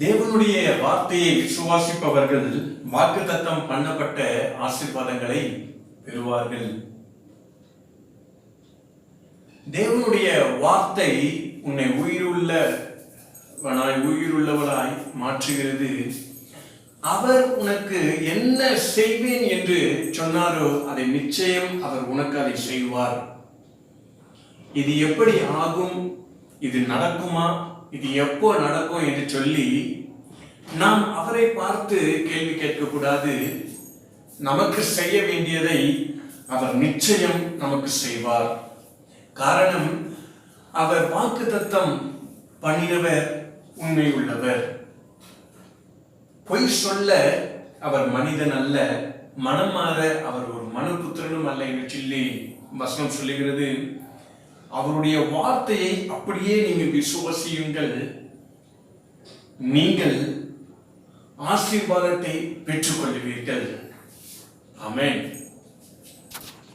தேவனுடைய வார்த்தையை விசுவாசிப்பவர்கள் வாக்குத்தத்தம் பண்ணப்பட்ட ஆசீர்வாதங்களை பெறுவார்கள். தேவனுடைய வார்த்தை உன்னை உயிருள்ளவளாய் மாற்றுகிறது. அவர் உனக்கு என்ன செய்வேன் என்று சொன்னாரோ அதை நிச்சயம் அவர் உனக்கு அதை செய்வார். இது எப்படி ஆகும், இது நடக்குமா, இது எப்போ நடக்கும் என்று சொல்லி நாம் அவரை பார்த்து கேள்வி கேட்கக்கூடாது. நமக்கு செய்ய வேண்டியதை அவர் நிச்சயம் நமக்கு செய்வார். காரணம், அவர் வாக்குத்தத்தம் பண்ணினவர் உண்மை உள்ளவர். பொய் சொல்ல அவர் மனிதன் அல்ல, மனம் மாற அவர் ஒரு மனுபுத்திரனும் அல்ல என்று சொல்லி வசனம் சொல்லுகிறது. அவருடைய வார்த்தையை அப்படியே நீங்கள் விசுவாசியுங்கள், நீங்கள் ஆசீர்வாதத்தை பெற்றுக்கொள்வீர்கள். ஆமென்.